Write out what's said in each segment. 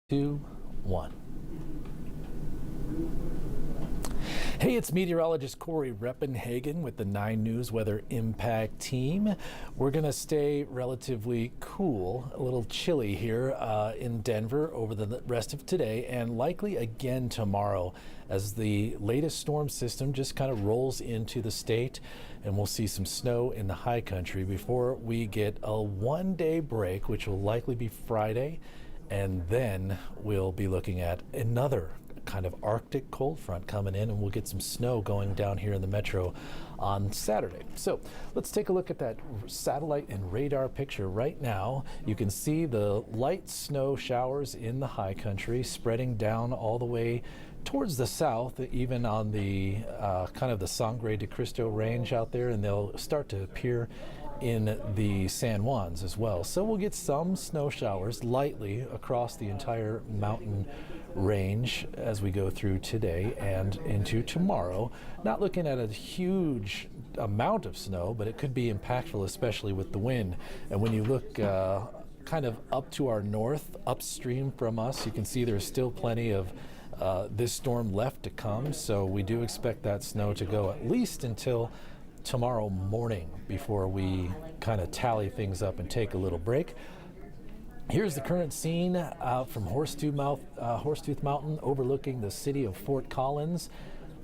2, 1. Hey, it's meteorologist Corey Reppenhagen with the 9 News Weather Impact Team. We're going to stay relatively cool, a little chilly here in Denver over the rest of today and likely again tomorrow as the latest storm system just kind of rolls into the state, and we'll see some snow in the high country before we get a one-day break, which will likely be Friday. And then we'll be looking at another kind of Arctic cold front coming in, and we'll get some snow going down here in the metro on Saturday. So let's take a look at that satellite and radar picture right now. You can see the light snow showers in the high country spreading down all the way towards the south, even on the kind of the Sangre de Cristo range out there, and they'll start to appear in the San Juans as well. So we'll get some snow showers lightly across the entire mountain range as we go through today and into tomorrow. Not looking at a huge amount of snow, but it could be impactful, especially with the wind. And when you look kind of up to our north, upstream from us, you can see there's still plenty of this storm left to come. So we do expect that snow to go at least until tomorrow morning before we kind of tally things up and take a little break. Here's the current scene from Horsetooth Mountain overlooking the city of Fort Collins.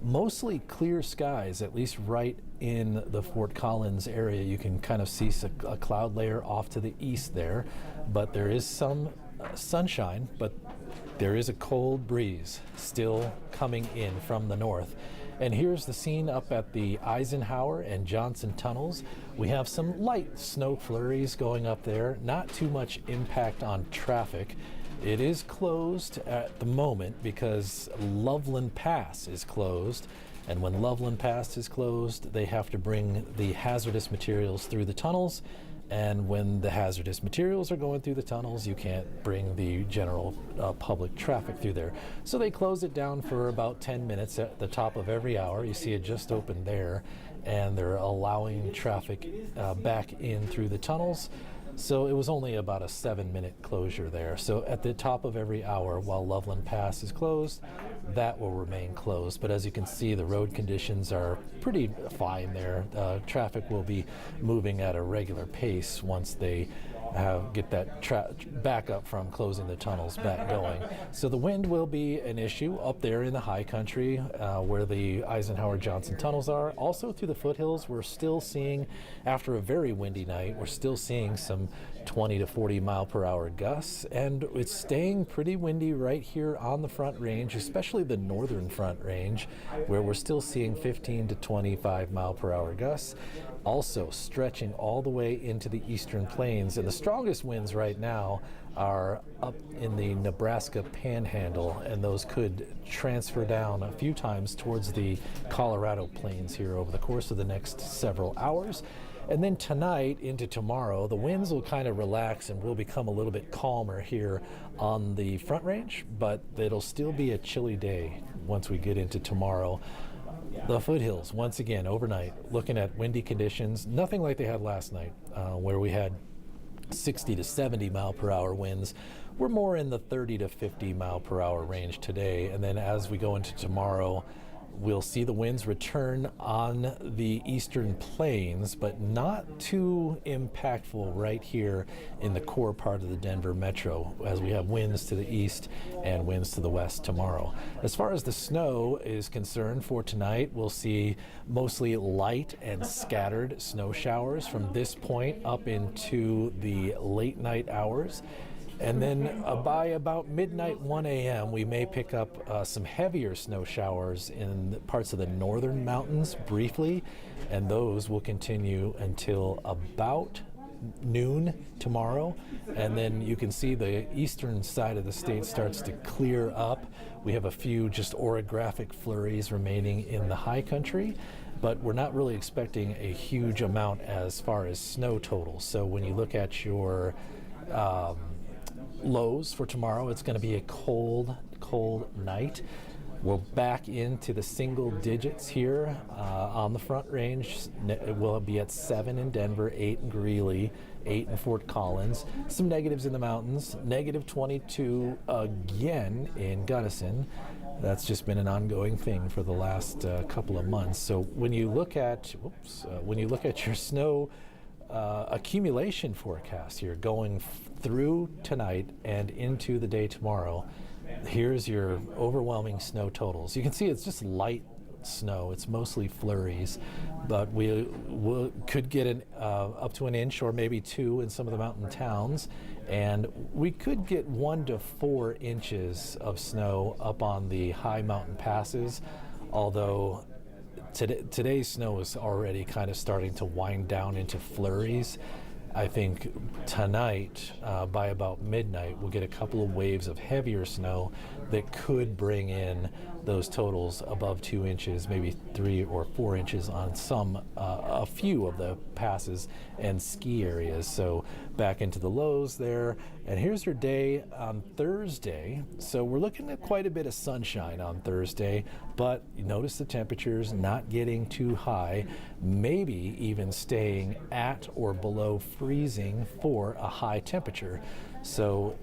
Mostly clear skies, at least right in the Fort Collins area. You can kind of see a cloud layer off to the east there, but there is some sunshine, but there is a cold breeze still coming in from the north. And here's the scene up at the Eisenhower and Johnson tunnels. We have some light snow flurries going up there, not too much impact on traffic. It is closed at the moment because Loveland Pass is closed. And when Loveland Pass is closed, they have to bring the hazardous materials through the tunnels. And when the hazardous materials are going through the tunnels, you can't bring the general public traffic through there. So they close it down for about 10 minutes at the top of every hour. You see it just opened there, and they're allowing traffic back in through the tunnels. So it was only about a 7-minute closure there. So at the top of every hour while Loveland Pass is closed, that will remain closed. But as you can see, the road conditions are pretty fine there. Traffic will be moving at a regular pace once they get that back up from closing the tunnels back going. So the wind will be an issue up there in the high country where the Eisenhower Johnson tunnels are. Also through the foothills, we're still seeing, after a very windy night, we're still seeing some 20 to 40 mile per hour gusts, and it's staying pretty windy right here on the Front Range, especially the northern Front Range, where we're still seeing 15 to 25 mile per hour gusts, also stretching all the way into the eastern plains. And the strongest winds right now are up in the Nebraska Panhandle, and those could transfer down a few times towards the Colorado plains here over the course of the next several hours. And then tonight into tomorrow, the winds will kind of relax and will become a little bit calmer here on the Front Range, but it'll still be a chilly day once we get into tomorrow. The foothills, once again, overnight, looking at windy conditions, nothing like they had last night, where we had 60 to 70 mile per hour winds. We're more in the 30 to 50 mile per hour range today. And then as we go into tomorrow, we'll see the winds return on the eastern plains, but not too impactful right here in the core part of the Denver metro, as we have winds to the east and winds to the west tomorrow. As far as the snow is concerned for tonight, we'll see mostly light and scattered snow showers from this point up into the late night hours. And then by about midnight, 1 a.m., we may pick up some heavier snow showers in parts of the northern mountains briefly, and those will continue until about noon tomorrow. And then you can see the eastern side of the state starts to clear up. We have a few just orographic flurries remaining in the high country, but we're not really expecting a huge amount as far as snow totals. So when you look at your lows for tomorrow, it's going to be a cold night. We're back into the single digits here on the Front Range. It will be at 7 in Denver, 8 in Greeley, 8 in Fort Collins. Some negatives in the mountains. Negative 22 again in Gunnison. That's just been an ongoing thing for the last couple of months. So when you look at your snow accumulation forecast here going through tonight and into the day tomorrow, here's your overwhelming snow totals. You can see it's just light snow. It's mostly flurries, but we could get up to an inch or maybe 2 in some of the mountain towns, and we could get 1 to 4 inches of snow up on the high mountain passes, although today's snow is already kind of starting to wind down into flurries. I think tonight, by about midnight, we'll get a couple of waves of heavier snow that could bring in those totals above 2 inches, maybe 3 or 4 inches on a few of the passes and ski areas. So back into the lows there. And here's your day on Thursday. So we're looking at quite a bit of sunshine on Thursday, but you notice the temperatures not getting too high, maybe even staying at or below freezing for a high temperature. So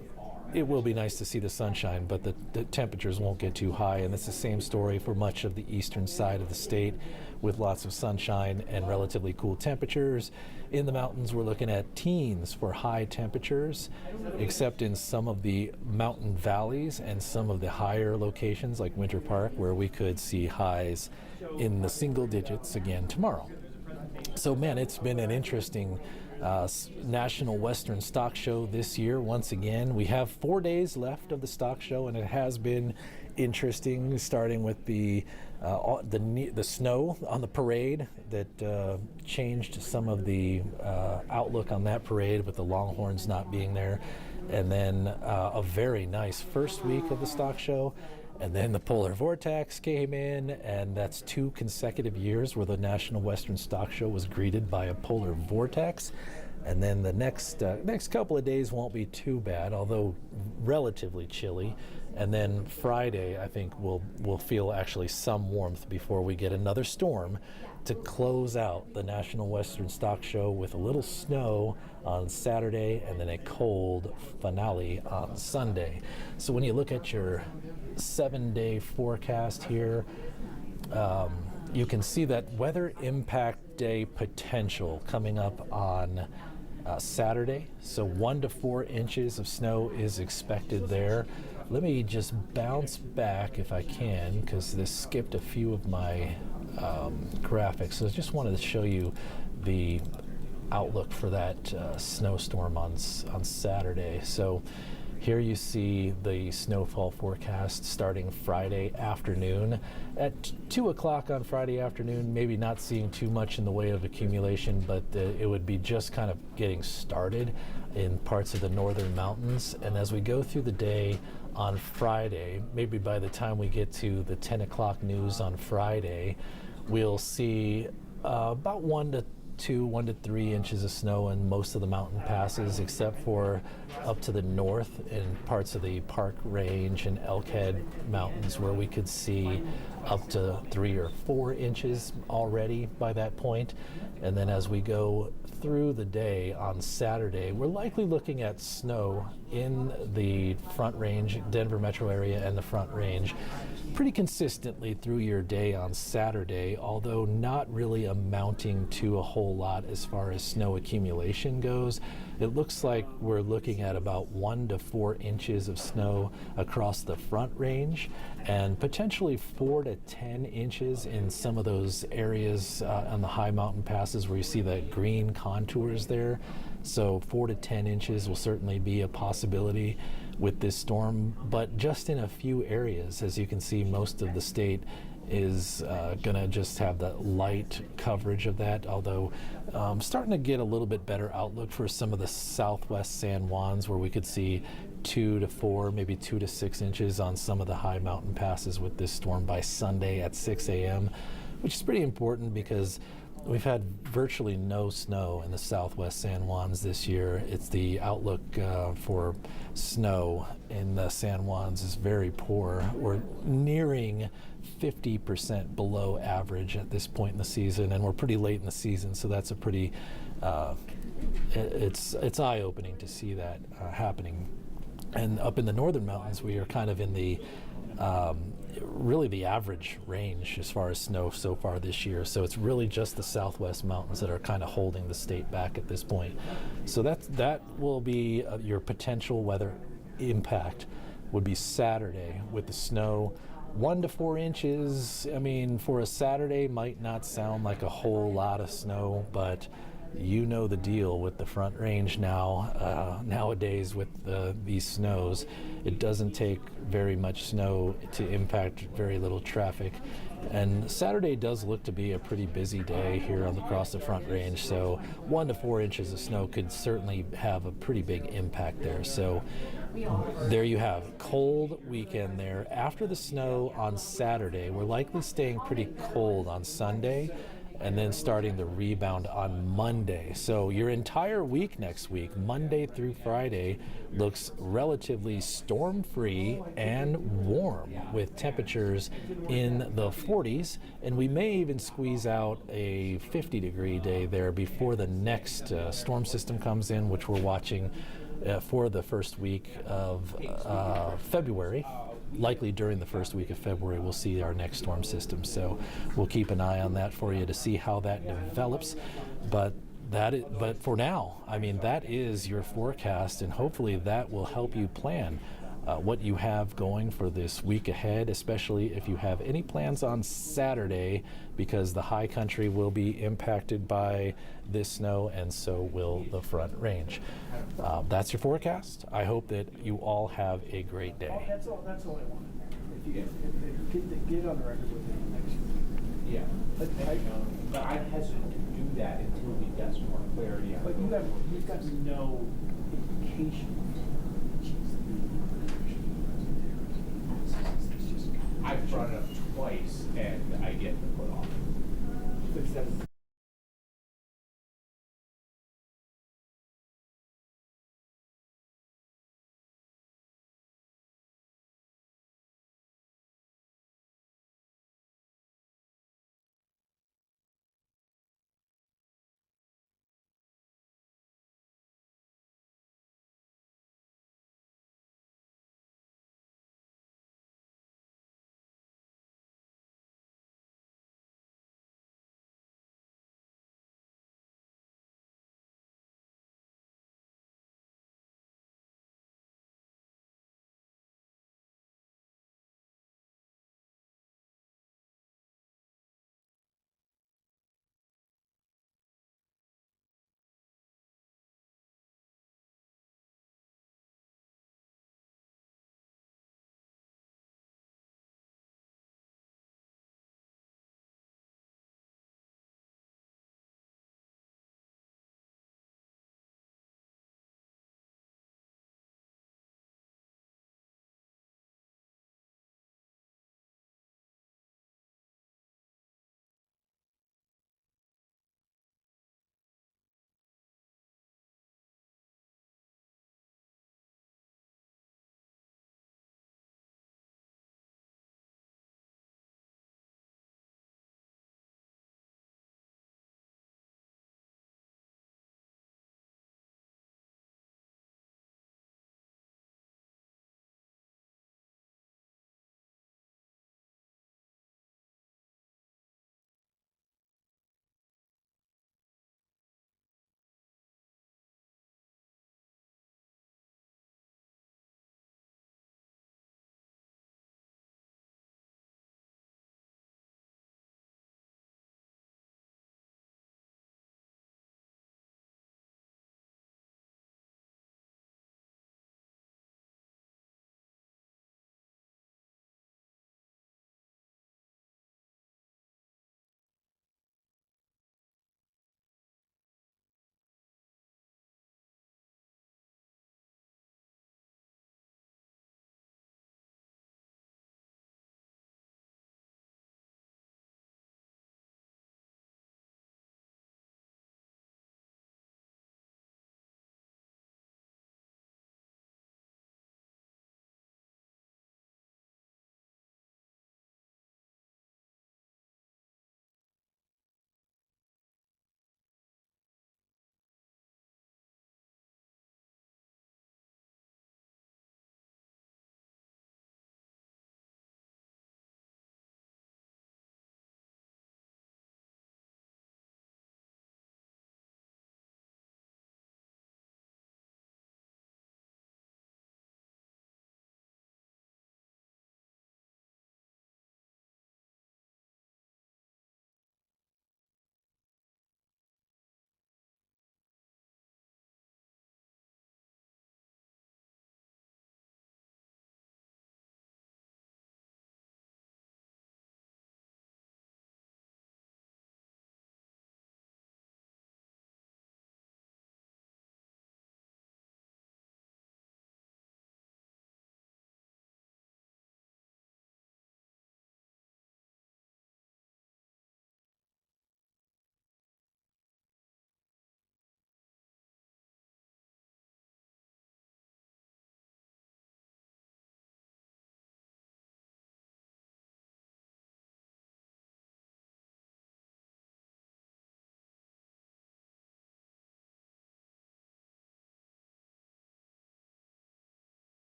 it will be nice to see the sunshine, but the temperatures won't get too high, and it's the same story for much of the eastern side of the state with lots of sunshine and relatively cool temperatures. In the mountains, we're looking at teens for high temperatures, except in some of the mountain valleys and some of the higher locations like Winter Park, where we could see highs in the single digits again tomorrow. So man, it's been an interesting National Western Stock Show this year. Once again, we have 4 days left of the stock show, and it has been interesting, starting with the snow on the parade that changed some of the outlook on that parade with the Longhorns not being there, and then a very nice first week of the stock show. And then the polar vortex came in, and that's 2 consecutive years where the National Western Stock Show was greeted by a polar vortex. And then the next couple of days won't be too bad, although relatively chilly. And then Friday, I think we'll feel actually some warmth before we get another storm to close out the National Western Stock Show with a little snow on Saturday and then a cold finale on Sunday. So when you look at your 7-day forecast here, you can see that weather impact day potential coming up on Saturday. So 1 to 4 inches of snow is expected there. Let me just bounce back if I can, because this skipped a few of my graphics. So I just wanted to show you the outlook for that snowstorm on Saturday. So here you see the snowfall forecast starting Friday afternoon. At 2 o'clock on Friday afternoon, maybe not seeing too much in the way of accumulation, but it would be just kind of getting started in parts of the northern mountains. And as we go through the day on Friday, maybe by the time we get to the 10 o'clock news on Friday, we'll see about 1 to 3 inches of snow in most of the mountain passes, except for up to the north in parts of the Park Range and Elkhead Mountains, where we could see up to 3 or 4 inches already by that point. And then as we go through the day on Saturday, we're likely looking at snow in the Front Range, Denver metro area, and the Front Range pretty consistently through your day on Saturday, although not really amounting to a whole lot as far as snow accumulation goes. It looks like we're looking at about 1 to 4 inches of snow across the Front Range, and potentially 4 to 10 inches in some of those areas on the high mountain passes where you see the green contours there. So 4 to 10 inches will certainly be a possibility with this storm, but just in a few areas. As you can see, most of the state is going to just have the light coverage of that, although starting to get a little bit better outlook for some of the southwest San Juans, where we could see 2 to 4, maybe 2 to 6 inches on some of the high mountain passes with this storm by Sunday at 6 a.m., which is pretty important because we've had virtually no snow in the southwest San Juans this year. It's the outlook for snow in the San Juans is very poor. We're nearing 50% below average at this point in the season, and we're pretty late in the season, so that's a pretty it's eye-opening to see that happening. And up in the northern mountains, we are kind of in the really the average range as far as snow so far this year. So it's really just the southwest mountains that are kind of holding the state back at this point. So that will be your potential weather impact would be Saturday with the snow. 1 to 4 inches, I mean, for a Saturday might not sound like a whole lot of snow, but you know the deal with the Front Range now. Nowadays with these snows, it doesn't take very much snow to impact very little traffic. And Saturday does look to be a pretty busy day here across the Front Range, so 1 to 4 inches of snow could certainly have a pretty big impact there. So there you have cold weekend there. After the snow on Saturday, we're likely staying pretty cold on Sunday, and then starting the rebound on Monday. So your entire week next week, Monday through Friday, looks relatively storm-free and warm with temperatures in the 40s, and we may even squeeze out a 50-degree day there before the next storm system comes in, which we're watching for the first week of February. Likely during the first week of February, we'll see our next storm system. So we'll keep an eye on that for you to see how that develops. But for now, I mean, that is your forecast, and hopefully that will help you plan what you have going for this week ahead, especially if you have any plans on Saturday, because the high country will be impacted by this snow, and so will the Front Range. That's your forecast. I hope that you all have a great day. That's all I wanted. If you get on the record with it next week. Yeah, but I'm hesitant to do that until we get some more clarity. But you've got no indication. I've brought it up twice and I get put off.